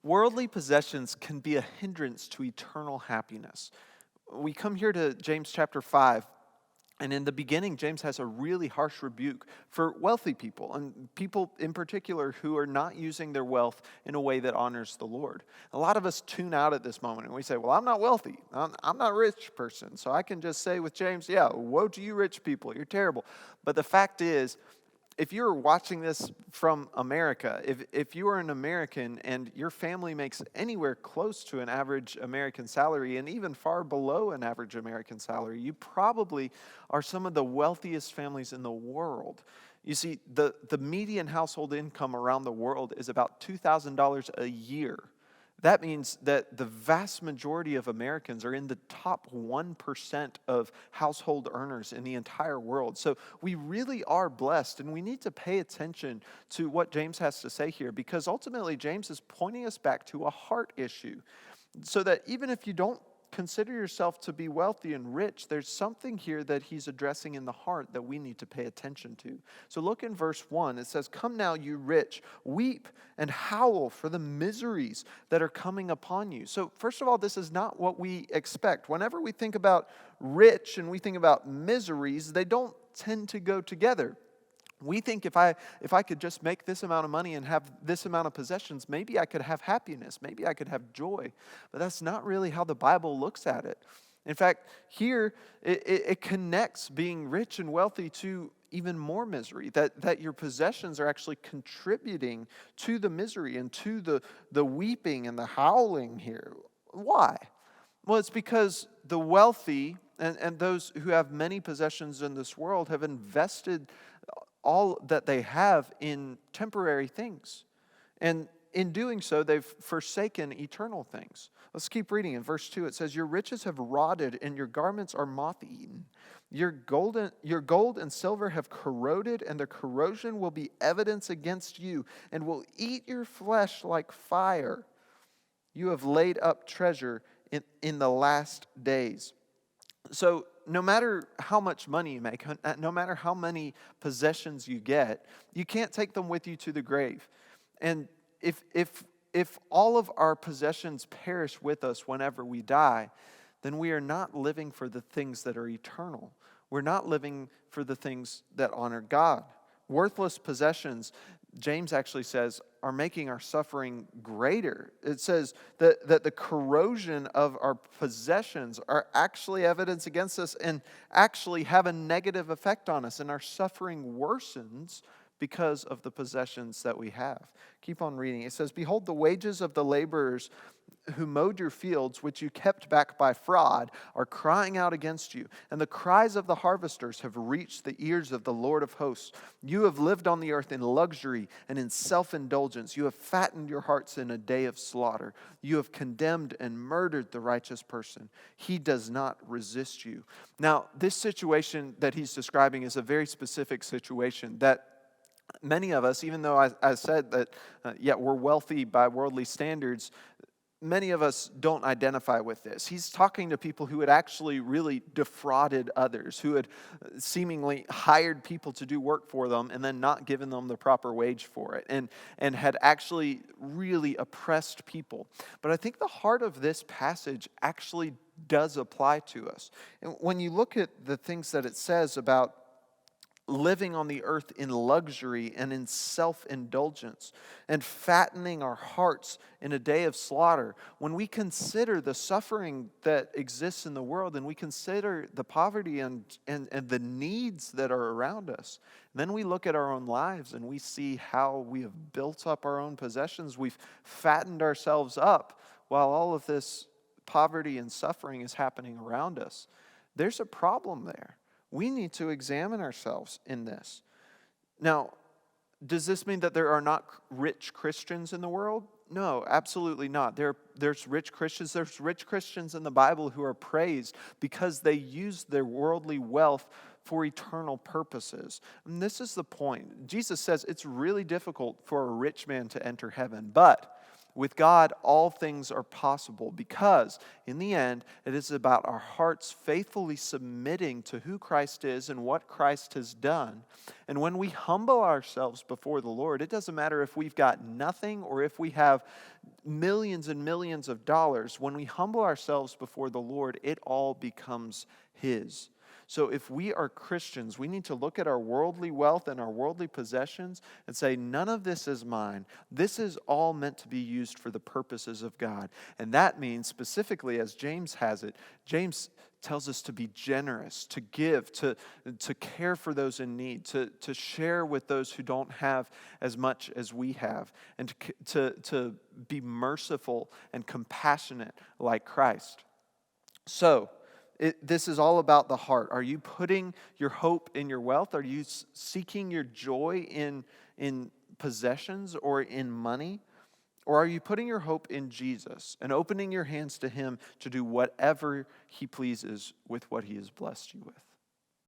Worldly possessions can be a hindrance to eternal happiness. We come here to James chapter 5, and in the beginning, James has a really harsh rebuke for wealthy people, and people in particular who are not using their wealth in a way that honors the Lord. A lot of us tune out at this moment, and we say, well, I'm not wealthy. I'm not a rich person, so I can just say with James, yeah, woe to you rich people, you're terrible. But the fact is, if you're watching this from America, if you are an American and your family makes anywhere close to an average American salary and even far below an average American salary, you probably are some of the wealthiest families in the world. You see, the median household income around the world is about $2,000 a year. That means that the vast majority of Americans are in the top 1% of household earners in the entire world. So we really are blessed, and we need to pay attention to what James has to say here, because ultimately James is pointing us back to a heart issue. So that even if you don't consider yourself to be wealthy and rich, there's something here that he's addressing in the heart that we need to pay attention to. So look in verse 1. It says, "Come now, you rich, weep and howl for the miseries that are coming upon you." So first of all, this is not what we expect. Whenever we think about rich and we think about miseries, they don't tend to go together. We think if I could just make this amount of money and have this amount of possessions, maybe I could have happiness, maybe I could have joy. But that's not really how the Bible looks at it. In fact, here it connects being rich and wealthy to even more misery, that your possessions are actually contributing to the misery and to the weeping and the howling here. Why? Well, it's because the wealthy and those who have many possessions in this world have invested all that they have in temporary things. And in doing so, they've forsaken eternal things. Let's keep reading. In verse 2, it says, "Your riches have rotted, and your garments are moth-eaten. Your gold and silver have corroded, and their corrosion will be evidence against you, and will eat your flesh like fire. You have laid up treasure in the last days." So no matter how much money you make, no matter how many possessions you get, you can't take them with you to the grave. And if all of our possessions perish with us whenever we die, then we are not living for the things that are eternal. We're not living for the things that honor God. Worthless possessions, James actually says, are making our suffering greater. It says that the corrosion of our possessions are actually evidence against us and actually have a negative effect on us, and our suffering worsens because of the possessions that we have. Keep on reading. It says, "Behold, the wages of the laborers who mowed your fields, which you kept back by fraud, are crying out against you. And the cries of the harvesters have reached the ears of the Lord of hosts. You have lived on the earth in luxury and in self-indulgence. You have fattened your hearts in a day of slaughter. You have condemned and murdered the righteous person. He does not resist you." Now, this situation that he's describing is a very specific situation that many of us, even though I said that, we're wealthy by worldly standards, many of us don't identify with this. He's talking to people who had actually really defrauded others, who had seemingly hired people to do work for them and then not given them the proper wage for it, and had actually really oppressed people. But I think the heart of this passage actually does apply to us. And when you look at the things that it says about living on the earth in luxury and in self-indulgence and fattening our hearts in a day of slaughter, when we consider the suffering that exists in the world and we consider the poverty and the needs that are around us, then we look at our own lives and we see how we have built up our own possessions. We've fattened ourselves up while all of this poverty and suffering is happening around us. There's a problem there. We need to examine ourselves in this. Now, does this mean that there are not rich Christians in the world? No, absolutely not. There's rich Christians. There's rich Christians in the Bible who are praised because they use their worldly wealth for eternal purposes. And this is the point. Jesus says it's really difficult for a rich man to enter heaven, but With God, all things are possible because, in the end, it is about our hearts faithfully submitting to who Christ is and what Christ has done. And when we humble ourselves before the Lord, it doesn't matter if we've got nothing or if we have millions and millions of dollars. When we humble ourselves before the Lord, it all becomes His. So if we are Christians, we need to look at our worldly wealth and our worldly possessions and say, none of this is mine. This is all meant to be used for the purposes of God. And that means specifically, as James has it, James tells us to be generous, to give, to care for those in need, to share with those who don't have as much as we have, and to be merciful and compassionate like Christ. So, this is all about the heart. Are you putting your hope in your wealth? Are you seeking your joy in possessions or in money? Or are you putting your hope in Jesus and opening your hands to Him to do whatever He pleases with what He has blessed you with?